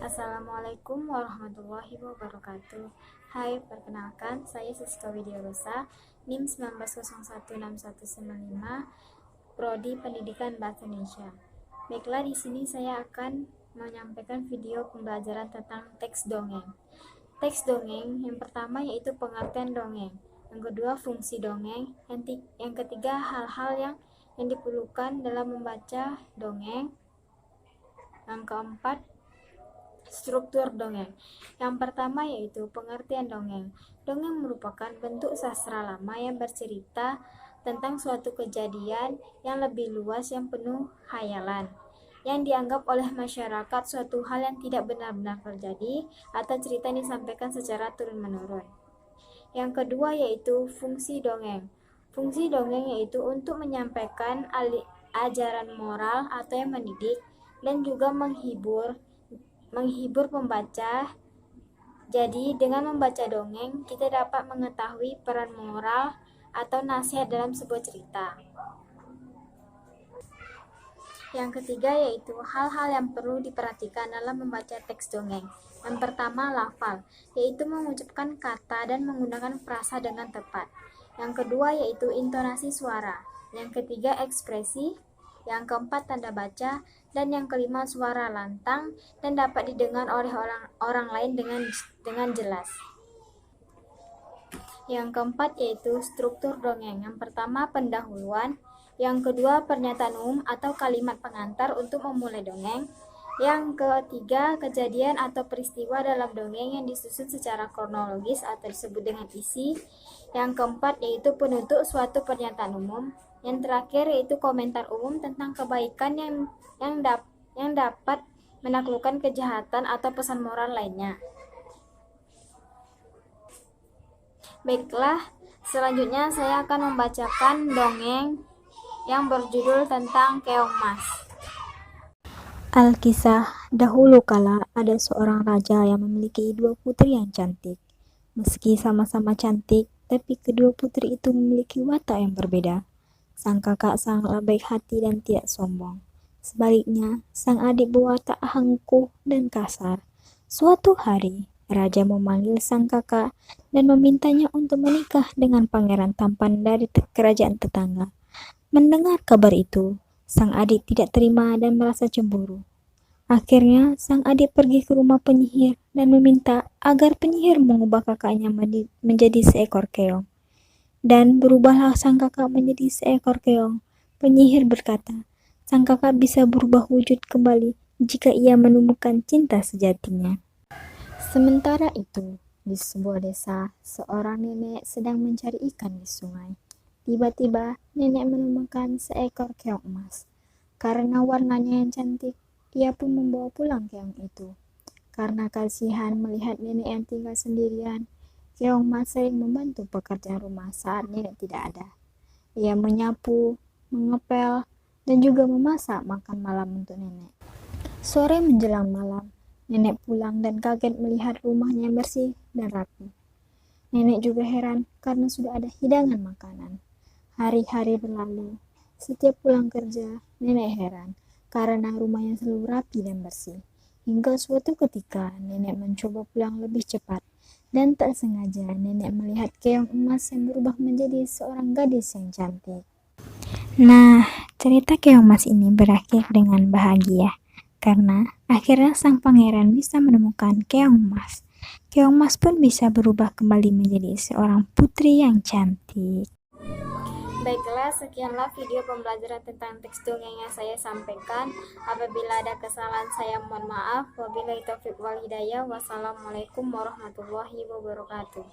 Assalamualaikum warahmatullahi wabarakatuh. Hai, perkenalkan, saya Siska Widyarosa, NIM 19016195, Prodi Pendidikan Bahasa Indonesia. Baiklah, di sini saya akan menyampaikan video pembelajaran tentang teks dongeng. Teks dongeng yang pertama yaitu pengertian dongeng, yang kedua fungsi dongeng, yang ketiga hal-hal yang diperlukan dalam membaca dongeng, yang keempat struktur dongeng. Yang pertama yaitu pengertian dongeng. Dongeng merupakan bentuk sastra lama yang bercerita tentang suatu kejadian yang lebih luas yang penuh khayalan, yang dianggap oleh masyarakat suatu hal yang tidak benar-benar terjadi atau cerita yang disampaikan secara turun-menurun. Yang kedua yaitu fungsi dongeng. Fungsi dongeng yaitu untuk menyampaikan ajaran moral atau yang mendidik dan juga menghibur pembaca. Jadi dengan membaca dongeng kita dapat mengetahui peran moral atau nasihat dalam sebuah cerita. Yang ketiga yaitu hal-hal yang perlu diperhatikan dalam membaca teks dongeng. Yang pertama lafal, yaitu mengucapkan kata dan menggunakan frasa dengan tepat. Yang kedua yaitu intonasi suara. Yang ketiga ekspresi. Yang keempat tanda baca, dan yang kelima suara lantang dan dapat didengar oleh orang lain dengan jelas. Yang keempat yaitu struktur dongeng. Yang pertama pendahuluan, yang kedua pernyataan umum atau kalimat pengantar untuk memulai dongeng, yang ketiga kejadian atau peristiwa dalam dongeng yang disusun secara kronologis atau disebut dengan isi, yang keempat yaitu penutup suatu pernyataan umum, yang terakhir yaitu komentar umum tentang kebaikan yang dapat menaklukkan kejahatan atau pesan moral lainnya. Baiklah, selanjutnya saya akan membacakan dongeng yang berjudul tentang Keong Mas. Alkisah, dahulu kala ada seorang raja yang memiliki dua putri yang cantik. Meski sama-sama cantik, tapi kedua putri itu memiliki watak yang berbeda. Sang kakak sangatlah baik hati dan tidak sombong. Sebaliknya, sang adik berwatak angkuh dan kasar. Suatu hari, raja memanggil sang kakak dan memintanya untuk menikah dengan pangeran tampan dari kerajaan tetangga. Mendengar kabar itu, sang adik tidak terima dan merasa cemburu. Akhirnya, sang adik pergi ke rumah penyihir dan meminta agar penyihir mengubah kakaknya menjadi seekor keong. Dan berubahlah sang kakak menjadi seekor keong. Penyihir berkata, sang kakak bisa berubah wujud kembali jika ia menemukan cinta sejatinya. Sementara itu, di sebuah desa, seorang nenek sedang mencari ikan di sungai. Tiba-tiba, nenek menemukan seekor keong emas. Karena warnanya yang cantik, ia pun membawa pulang keong itu. Karena kasihan melihat nenek yang tinggal sendirian, Keong Mas sering membantu pekerjaan rumah saat nenek tidak ada. Ia menyapu, mengepel, dan juga memasak makan malam untuk nenek. Sore menjelang malam, nenek pulang dan kaget melihat rumahnya bersih dan rapi. Nenek juga heran karena sudah ada hidangan makanan. Hari-hari berlalu. Setiap pulang kerja, nenek heran karena rumahnya selalu rapi dan bersih. Hingga suatu ketika, nenek mencoba pulang lebih cepat. Dan tak sengaja nenek melihat keong emas yang berubah menjadi seorang gadis yang cantik. Nah, cerita keong emas ini berakhir dengan bahagia. Karena akhirnya sang pangeran bisa menemukan keong emas. Keong emas pun bisa berubah kembali menjadi seorang putri yang cantik. Baiklah, sekianlah video pembelajaran tentang teks dongeng yang saya sampaikan. Apabila ada kesalahan saya mohon maaf. Wabillahi taufiq wal hidayah. Wassalamualaikum warahmatullahi wabarakatuh.